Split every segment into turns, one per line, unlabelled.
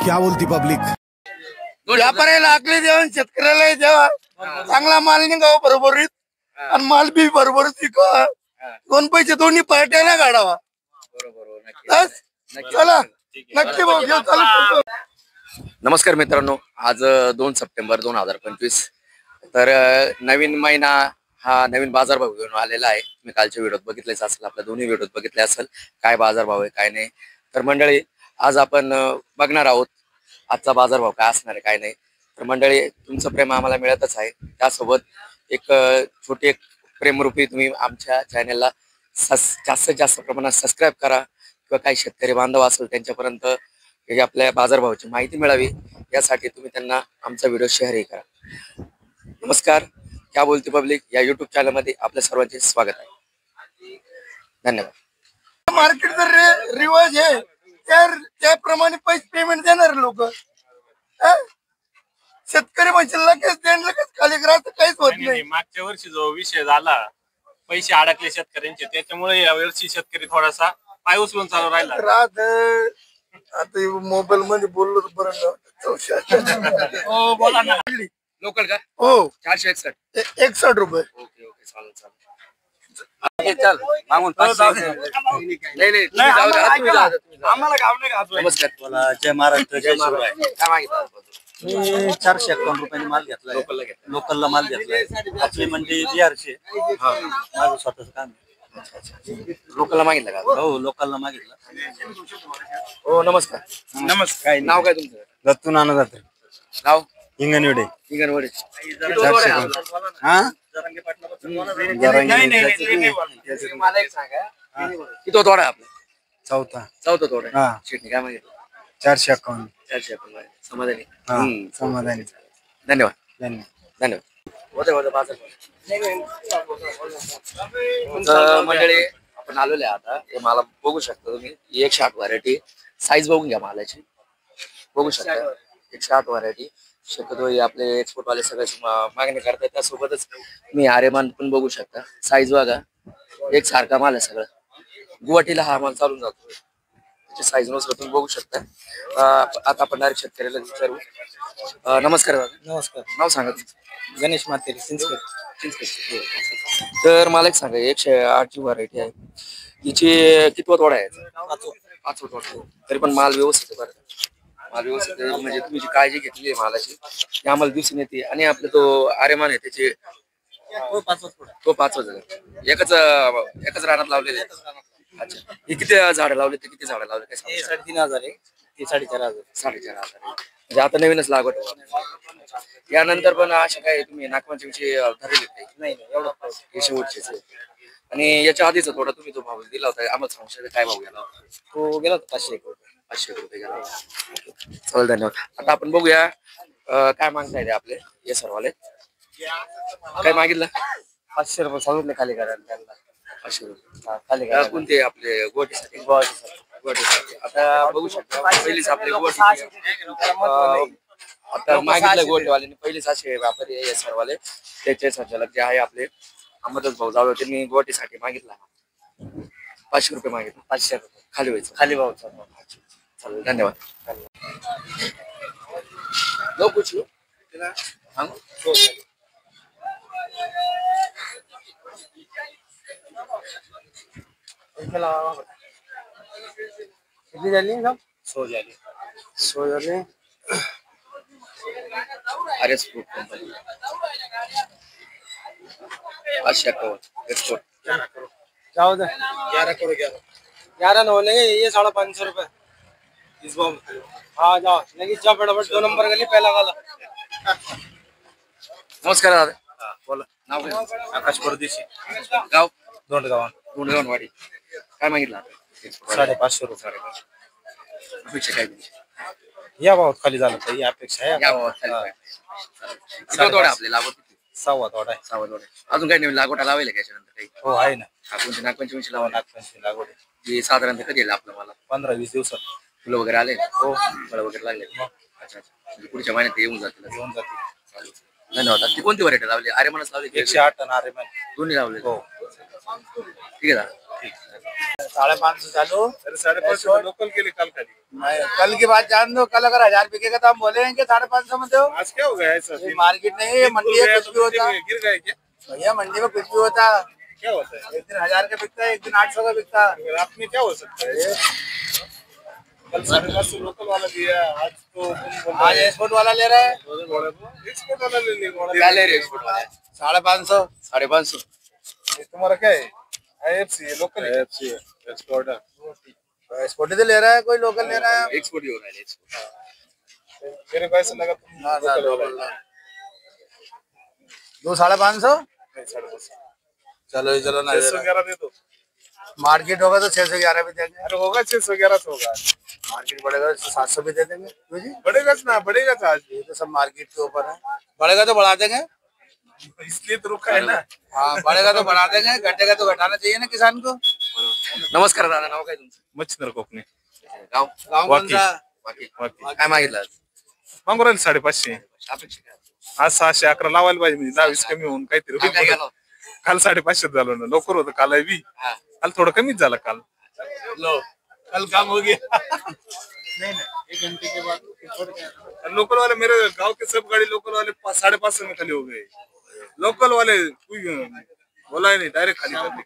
क्या बोलती पब्लिक?
व्यापाऱ्याला आखले द्यावा, शेतकऱ्याला द्यावा, चांगला माल निघावा बरोबरीत आणि माल बी बरोबरच विकावा. दोन पैसे दोन्ही पार्ट्याला काढावा. चला नक्की भाऊ घेऊ. चालू.
नमस्कार मित्रांनो, आज 2 सप्टेंबर 2025. तर नवीन महिना हा नवीन बाजारभाव घेऊन आलेला आहे. मी कालच्या व्हिडिओत बघितलेच असेल, आपल्या दोन्ही व्हिडिओत बघितले असेल काय बाजारभाव आहे काय नाही. तर मंडळी आज आपण बघणार आहोत आजचा बाजारभाव काय असणार आहे काय नाही. तर मंडळी तुमचं प्रेम आम्हाला मिळतच आहे, त्यासोबत एक छोटी एक प्रेमरूपी तुम्ही आमच्या चॅनलला जास्तीत जास्त प्रमाणात सबस्क्राईब करा, किंवा काही शेतकरी बांधव असेल त्यांच्यापर्यंत आपल्या बाजारभावाची माहिती मिळावी यासाठी तुम्ही त्यांना आमचा व्हिडिओ शेअरही करा. नमस्कार, क्या बोलती पब्लिक या युट्यूब चॅनल मध्ये आपल्या सर्वांचे स्वागत आहे. धन्यवाद.
मार्केटचा रिवाज आहे त्याप्रमाणे पैसे पेमेंट देणार लोक. शेतकरी म्हणजे लगेच लगेच खाली ग्राहक काहीच होत नाही.
मागच्या वर्षी जो विषय झाला, पैसे अडकले शेतकऱ्यांचे, त्याच्यामुळे या वर्षी शेतकरी थोडासा पाय उचलून चालू राहिला.
राहत आता मोबाईल मध्ये बोललो तर बरं.
हो बोला ना.
लोकल का?
हो
461.
61 रुपये.
ओके ओके, चालेल चालेल. चल मागून 500. नाही नाही,
आम्हाला गाव नाही घातलं.
नमस्कार.
मला जय महाराष्ट्र जय शिवराय.
काय मागितलं?
मी 451 रुपयांनी माल घेतलाय.
लोकलला घेतला.
लोकलला माल घेतलाय. आपली म्हणजे बिहारचे माझं स्वतःच काम आहे.
लोकलला मागितलं का?
हो लोकलला मागितलं.
हो नमस्कार.
नमस्कार.
नाव काय तुमचं?
दत्तू नाना जाते
नाव?
हिंगणवेडे.
हिंगणवाडी.
हा
मला एक सांगा, किती तोडा आहे आपला?
चौथा
तोडा
हा.
आहे. शेटणी काय मागितलं?
451.
451. समाधानी?
हा समाधानी.
धन्यवाद
धन्यवाद.
धन्यवाद. होते बाजार. तर मंडळी आपण आलेले आता, हे मला बघू शकता तुम्ही. 160 व्हरायटी. साईज बघून घ्या मालाची, बघू शकता 160 व्हरायटी. शक्यतो आपले एक्सपोर्ट वाले सगळे मागणी करतात, त्यासोबतच तुम्ही आरेमान पण बघू शकता. साईज बघा, एक सारखा माल आहे सगळं. गुवाहाटीला हा माल चालून जातो, त्याची साईज नुसार तुम्ही बघू शकता. आता आपण डायरेक्ट शेतकऱ्याला विचारू. नमस्कार दादा.
नमस्कार.
नाव सांगा तुमचं?
गणेश मातेरी चिंचखेड.
तर मला एक सांगा, 108 ची व्हरायटी आहे, तिची कितवा तोडा आहे? पाचवा तोडा. तरी पण माल व्यवस्थित आहे बरं. माल व्यवस्थित आहे, म्हणजे तुम्ही जी काळजी घेतली आहे मालाची ती आम्हाला दिसून येते. आणि आपला तो आरेमान आहे त्याचे तो 5 झाला. एकच रानात लावलेले. अच्छा, हे किती झाडं लावले? ते किती झाडं लावले काय?
3,500 आहे. ते 4,500.
4,500 म्हणजे आता नवीनच लागवड. यानंतर पण असे काय तुम्ही नागपांचे विषयी ठरवले काही?
नाही एवढं
हे शेवटचेच आहे. आणि याच्या आधीचा थोडा तुम्ही जो भाव दिला होता आम्हाला सांगू शकता काय भाव गेला होता?
तो गेला होता 500 रुपये.
500 रुपये गेला. चालेल, धन्यवाद. आता आपण बघूया काय मागताय ते आपले हे सर्वले. काय मागितलं?
500 रुपये सांगितले खाली करायला त्यांना.
500 रुपये
खाली करायला.
कोणते आपले गोटीसाठी? गोटीसाठी. आता बघू शकता पहिलीच आपले गोटी आता मागितलं गोटेवाल्यांनी. पहिलेच असे व्यापारी आहे सर्वाले, त्याचे संचालक जे आहे आपले अहमदच भाऊ जावळे, त्यांनी गोटीसाठी मागितला 500 रुपये मागितले. 500 रुपये खाली व्हायचं.
खाली भाव.
चालेल, धन्यवाद. लो कुछ लो
किती झाली ना? 100 झाले.
RS fruit company 551 export.
जाओ दे. 11 न होने ये 550 रुपये इस बार. हाँ जाओ लेकिन जा फटाफट 2 नंबर गली पहला वाला.
नमस्कार दादा.
बोला.
नाव काय?
आकाश परदेशी.
गाव?
दोंडगाव.
दोंडगाववाडी. काय मागितलं?
550 रुपये.
अपेक्षा काय तुमची?
या भावात खाली झालं तर ही अपेक्षा आहे.
या भावात खाली पाहिजे. किती तोडा आपले लागवड?
6वा तोडा आहे.
6 तोडा. अजून काही नवीन लागवड लावायला का याच्यानंतर काही?
हो आहे ना.
कोणती नागपंचमीची लावा?
नागपंचमी लागवड आहे.
जी साधारणतः कधी येईल आपलं मला?
15-20 दिवसात.
फुलं वगैरे आले?
हो
फळं वगैरे लागले? अच्छा अच्छा, म्हणजे पुढच्या महिन्यात येऊन जातील.
येऊन जाते.
चालेल. धन्यवाद. ती कोणती व्हरायटी लावली? आर्यमानच लावली की
108 टन आरे
दोन्ही लावले?
हो.
ठीक आहे दादा.
550 चालू.
अरे 550 लोकल केली काल खाली.
नहीं, कल की बात जान दो. कल अगर 1000 बिकेगा तो हम बोलेंगे 550 में दो.
आज क्या हो गया ऐसा?
ये मार्केट नहीं है, ये मंडी है, कुछ भी होता.
गिर गए क्या?
भैया मंडी में कुछ भी होता.
क्या होता है?
एक दिन 1000 का बिकता है, एक दिन 800 का बिकता है.
फिर आप में क्या हो सकता है? कल 550 लोकल वाला दिया, आज तो तुम बोल
आज एक्सपोर्ट वाला ले रहा है
एक्सपोर्ट वाला ले लेगा.
क्या ले रहे एक्सपोर्ट वाले?
550.
550.
ये तुम्हारा क्या है? IFC लोकल IFC एक्सपोर्ट है.
एक्सपोर्ट ही तो ले रहा है, कोई लोकल ले रहा है.
एक्सपोर्ट ही हो रहा है एक्सपोर्ट.
मेरे को ऐसा लगा तुम
ना,
लोकल वाला
लोकल. 2 550.
है. 550.
चलो चलो ना.
611 दे दो.
मार्केट होगा तो 611 भी देंगे.
अरे होगा 611 तो होगा.
मार्केट बढ़ेगा तो 700 भी दे देंगे. क्यों जी?
बढ़ेगा ना, बढ़ेगा था आज.
ये तो सब मार्केट के ऊपर है. बढ़ेगा तो बढ़ा देंगे.
इसलिए तो रुका है ना.
हाँ, बढ़ेगा तो बढ़ा देंगे, घटेगा तो घटाना चाहिए ना किसान को.
नमस्कार दादा. नाव काय तुमचं?
मच्छिंद्र कोकणे.
गाव
गाँव कौन
वाकी.
सा?
बाकी
बाकी
काय मागितलं आज?
मागू राहील 550.
अपेक्षा काय?
आज 611 लावायला पाहिजे म्हणजे 10-20 कमी होऊन काहीतरी
काय
होईल.
गेलो?
काल 550 झालं ना. लवकर होतं काल बी.
हा.
काल थोडं कमीच झालं काल.
लो, कल काम हो गया.
लोकल वाले मेरे गांव के सब गाड़ी लोकल वाले 550 में खाली हो गए. लोकल वाले कोई बोला ही नहीं, डायरेक्ट खाली कर दिए.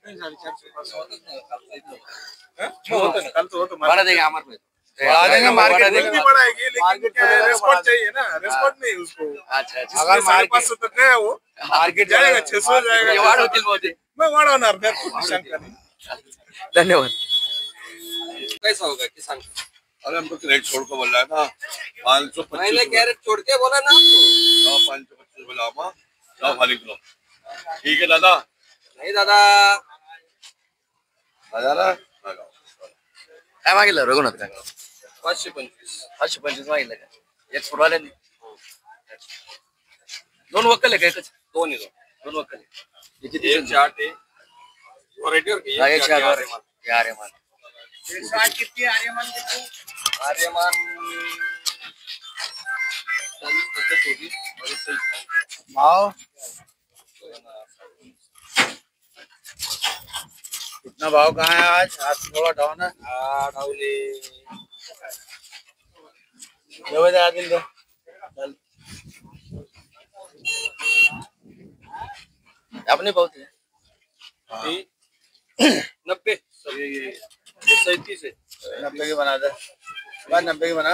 हाँ? होतं ना, काल तो होतं.
बड़ा देगा हमारे को.
बढ़ा देंगे मार्केट
मार्केट भी बढ़ाएगी लेकिन
मार्केट
क्या
बढ़ेगा तो
रेस्पॉन्स
बढ़ा
चाहिए ना. रेस्पॉन्स नहीं उसको.
अच्छा अच्छा.
अगर 550 तक गया वो
मार्केट
जाएगा 600
ये
जाएगा.
वाढ होतील बहुतेक.
मैं वाढवणार त्यात कुठली शंका नाही.
धन्यवाद.
कैसा होगा किसान?
अरे हम तो रेट छोड़ को बोल रहा था 525
मैंने कैरेट छोड़ के बोला ना आपको.
525 बोला हम. जाओ खाली करो. ठीक है दादा.
नहीं दादा.
दादा
काय मागितलं रघुनाथ काय?
525.
525 मागितलं का? एक्सपोर्ट वाल्यांनी. दोन वक्कल आहे का एकच?
दोन
दोन वक्कल आहे. हे किती
एक चार्ट है वैरायटी और की
हा, एक
चार्ट
चार
है.
हे आर्यमान.
कितनी आर्यमान कितनी?
आर्यमान 40-50 होगी और इससे
भाव कितना भाव कहाँ है आज? आज थोड़ा डाउन है.
डाउले
दिल दे. चल.
अपने बहुत है.
90 ये 37 है.
90 की बना दे. बस 90 की बना.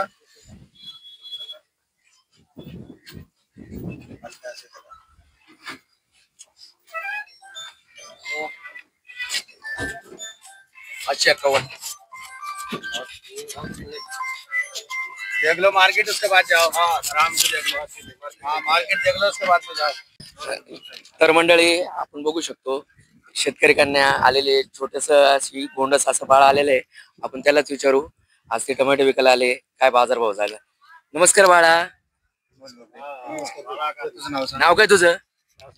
अच्छा 51.
देख लो मार्केट, उसके बाद जाओ. हाँ, आराम से देख लो. हाँ, मार्केट देख लो, उसके बाद में जाओ.
तर मंडळी आपण बघू शकतो शेतकरी कन्या आलेले छोटस अशी गोंडस असं बाळ आलेलं आहे. आपण त्यालाच विचारू आज ते टोमॅटो विकायला आले, काय बाजार भाव झाला. नमस्कार बाळा.
तुझं नाव सांग.
नाव काय तुझं?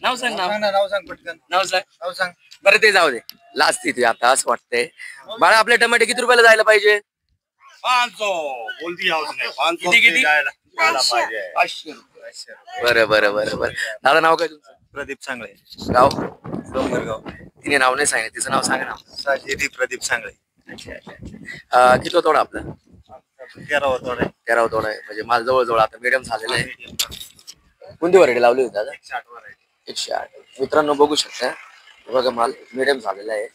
नाव सांग. नाव
नाव सांग पटकन.
नाव सांग.
नाव सांग.
बरं ते जाऊ दे. लास्ट तिथे आता असं वाटतंय बाळा आपले टमाटे किती रुपयाला जायला पाहिजे?
500 बोल दिया उसने. 500
किती किती?
जायला पाहिजे.
500 रुपये. बरं. दादा नाव काय तुमचं?
प्रदीप सांगळे.
गाव?
डोंगरगाव.
तिने नाव नाही सांगितलं, तिचं नाव सांगा ना.
साजेरी प्रदीप सांगळे.
अच्छा. किती तोडा आपला?
13वा तोडा आहे.
13वा तोडा आहे म्हणजे माल जवळ आता मिडियम झालेला आहे. कोणती व्हरायटी लावली होती दादा?
108 वर आहे.
108. मित्रांनो बघू शकता हे बघा माल मिडियम झालेला आहे.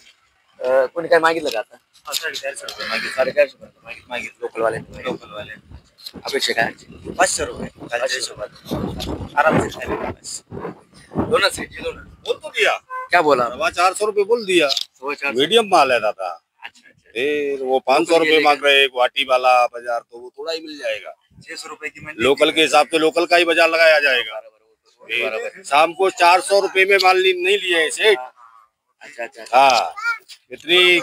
कोणी काय मागितलं का आता?
450 रुपये मागितले.
450 मागितलं लोकलवाले.
लोकलवाले
अपेक्षा काय?
500 रुपये. कालच्या हिशोबात आरामशीर खाली बस.
दोनच आहे, दोन.
बोल तो दिया.
क्या बोला?
450 रुपये बोल दिया.
450.
मीडियम माल है दादा.
अच्छा.
फिर वो 500 रुपये मांग रहे हैं एक वाटी वाला बाजार, तो वो थोड़ा ही मिल जाएगा.
600 रुपए की मंडी.
लोकल के हिसाब से लोकल का ही बाजार लगाया जाएगा. फिर शाम को 400 रुपये में माल नहीं लिए हैं सेठ.
अच्छा.
हाँ, इतनी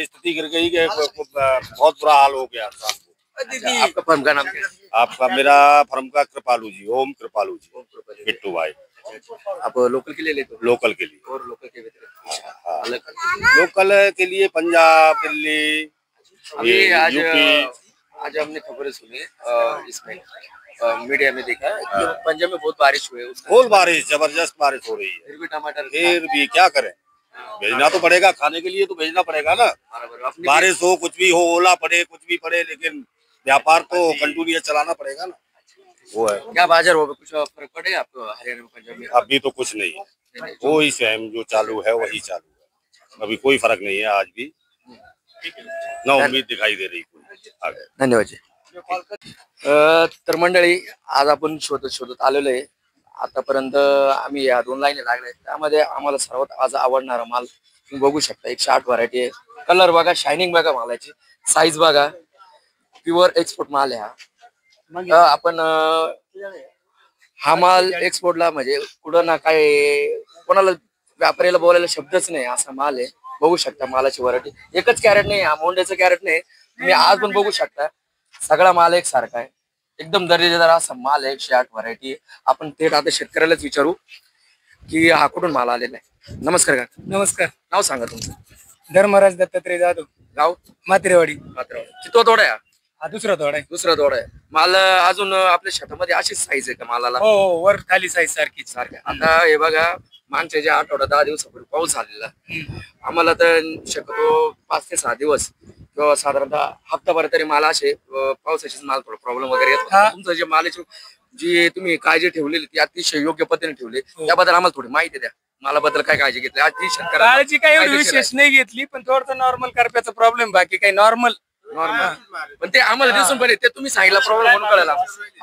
स्थिति गिर गई कि बहुत बुरा हाल हो गया शाम को.
अच्छा, आपका फर्म का नाम क्या है?
आपका मेरा फर्म का कृपालू जी, ओम कृपालू जी, बिट्टू भाई.
आप लोकल के लिए लेते हो?
लोकल के लिए.
और लोकल के व्यतिरिक्त
हाँ.
अलग?
लोकल के लिए पंजाब, दिल्ली,
अभी आज
यूपी.
आज हमने खबरें सुनी इसमें मीडिया में देखा कि पंजाब में बहुत बारिश हुई है
फुल बारिश, जबरदस्त बारिश हो रही है।
फिर भी टमाटर
फिर भी क्या करें, भेजना तो पड़ेगा, खाने के लिए तो भेजना पड़ेगा ना।
बराबर अपनी
बारिश हो, कुछ भी हो, ओला पड़े, कुछ भी पड़े, लेकिन व्यापार तो कंटिन्यू चलाना पड़ेगा ना। वो है।
क्या बाजार हो कुछ फर्क पड़ेगा आपको हरियाणा में पंजाब में?
अभी तो कुछ नहीं है, वही सेम जो चालू है वही चालू है, अभी कोई फर्क नहीं है आज भी, ना उम्मीद दिखाई दे रही कोई आगे।
धन्यवाद जी। तर मंडळी आज आपण शोधत शोधत आलेलो आहे। आतापर्यंत आम्ही या 2 लाईनी लागल्या, त्यामध्ये आम्हाला सर्वात आज आवडणारा माल तुम्ही बघू शकता 108 व्हरायटी आहे। कलर बघा, शायनिंग बघा, मालाची साईज बघा, प्युअर एक्सपोर्ट माल आहे हा। आपण हा माल एक्सपोर्टला म्हणजे कुठं ना काय कोणाला व्यापाऱ्याला बोलायला शब्दच नाही असा माल आहे। बघू शकता मालाची व्हरायटी, एकच कॅरेट नाही, हा मोंड्याचं कॅरेट नाही, तुम्ही आज पण बघू शकता सगळा माल एकसारखा आहे, एकदम दर्जेदार असा माल आहे। 108 व्हरायटी। आपण थेट आता शेतकऱ्यालाच विचारू की हा कुठून माल आलेला आहे। नमस्कार काका,
नमस्कार,
नाव सांगा तुमचं?
धर्मराज दत्तात्रय जाधव,
गाव
मात्रेवाडी।
किती तोडा आहे?
हा दुसरा तोडा आहे।
दुसरा तोडा आहे। माल अजून आपल्या शेतामध्ये अशीच साईज आहे का मालाला?
हो हो, वर खाली साईज सारखीच
सारख्या। आता हे बघा, मागच्या ज्या आठवडा 10 दिवसापूर्वी पाऊस झालेला, आम्हाला तर शक्यतो 5 ते 6 दिवस किंवा साधारणतः हप्ताभर तरी माल असे पावसाचीच माल थोडा प्रॉब्लेम वगैरे येत होता। तुमचं जे मालाची जी तुम्ही काळजी ठेवलेली ती अतिशय योग्य पद्धतीने ठेवली, त्याबद्दल आम्हाला थोडी माहिती द्या। मालाबद्दल काय काळजी घेतली आज ती शेतकऱ्याला?
काळजी काही एवढी विशेष नाही घेतली, पण थोडं नॉर्मल करप्याचा प्रॉब्लेम, बाकी काही नॉर्मल
नॉर्मल, पण ते आम्हाला दिसून पण ते तुम्ही सांगितलं प्रॉब्लेम म्हणून कळाला।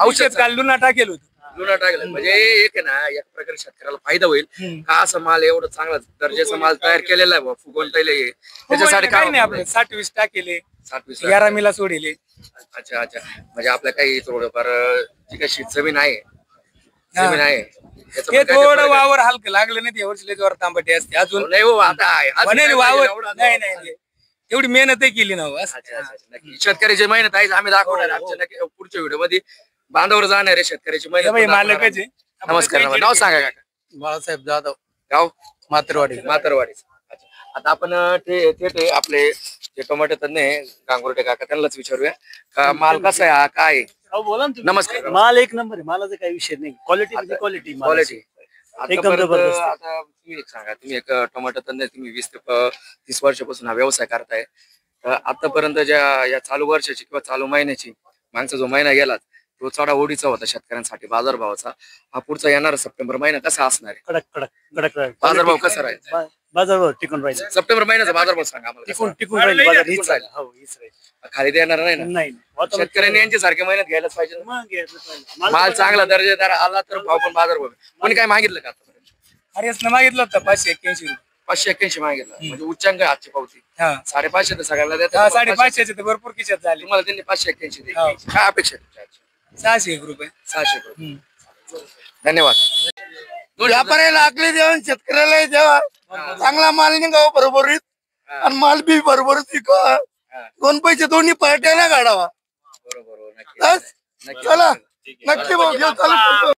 औषध घालून ना टाकेल होतं।
लुना टाकलं म्हणजे एक आहे ना, एक प्रकारे शेतकऱ्याला फायदा होईल का असं माल एवढं चांगला दर्जाचा माल तयार केलेला आहे, फुगवून त्याच्यासाठी
काही नाही, आपलं 60-20 टाकेले,
7-20
11 मिला सोडिले।
अच्छा अच्छा, म्हणजे आपल्या काही थोडंफार जी काही जमीन आहे त्याचं
हे
पण काहीतरी
थोडं
फरक
वावर हलकं लागलं नाही, यावर्षी लय जोर तांबटे असते
आहे.
अजून।
नाही हो, आता आहे. अजून
म्हणे
काय
वावर
एवढा
नाही नाही, एवढी मेहनतही केली ना हो, असं.
अच्छा अच्छा, नक्की. शेतकऱ्याची मेहनत आहे, आम्ही दाखवणार आहे आमच्या नक्की पुढच्या व्हिडिओ मध्ये बांधावर जाणार आहे शेतकऱ्याची
हे बाई
मेहनत
मालकच
दाखवणार
आहे।
आहे। नमस्कार, नाव सांगा काका?
बाळासाहेब जाधव,
गाव
मात्रेवाडी।
मातरवाडी। अच्छा, आता आपण थेट आपले जे टोमॅटो तज्ञ आहे गांगुर्डे काका, त्यांनाच विचारूया का माल कसा आहे, हा काय आहे?
बोला ना,
नमस्कार।
माल एक नंबर आहे, मालाचा काही विषय नाही, क्वालिटी म्हणजे क्वालिटी
क्वालिटी
एकदम जबरदस्त आहे.
आता तुम्ही एक सांगा, तुम्ही एक टोमॅटो तज्ञ, तुम्ही 20 ते 30 वर्षापासून हा व्यवसाय करताय, आतापर्यंत ज्या या चालू वर्षाची किंवा चालू महिन्याची मागचा जो महिना गेला तो चढा ओढीचा होता शेतकऱ्यांसाठी बाजारभावाचा, हा पुढचा येणारा सप्टेंबर महिना कसा असणार आहे?
कडक कडक कडक राहील.
बाजारभाव कसा राहील?
बाजारभाव टिकून राहील,
सप्टेंबर महिन्याचा बाजारभाव सांगा आम्हाला कसा?
टिकून राहील, बाजार हीच राहील. हो, हीच राहील.
खाली येणार नाही ना?
नाही वातावरण
शेतकऱ्यांनी यांच्यासारख्या महिन्यात घ्यायलाच पाहिजे ना?
मग घ्यायचं पाहिजे.
माल चांगला दर्जेदार आला तर भाव पण बाजारभाव. कोणी काय मागितलं का आतापर्यंत?
हरियासनं मागितलं होतं 581 रुपये।
581 मागितलं, म्हणजे उच्चांक आहे आजची पावती।
हा
550 तर सगळ्याला
हा,
देतात,
550चे तर भरपूर किशात झाले।
तुम्हाला त्यांनी 581 दिली,
हो.
काय अपेक्षा आहे तुमच्या?
601 रुपये।
600 रुपये। धन्यवाद।
व्यापाऱ्याला आखली देऊन शेतकऱ्याला द्यावा, चांगला माल निघावा बरोबरीत, आणि माल बी बरोबरच विकावा, 2 पैसे दोन्ही पार्ट्याला काढावा।
बरोबर, नक्की
बस,
नक्की.
चला नक्की भाऊ घेऊ, चालू.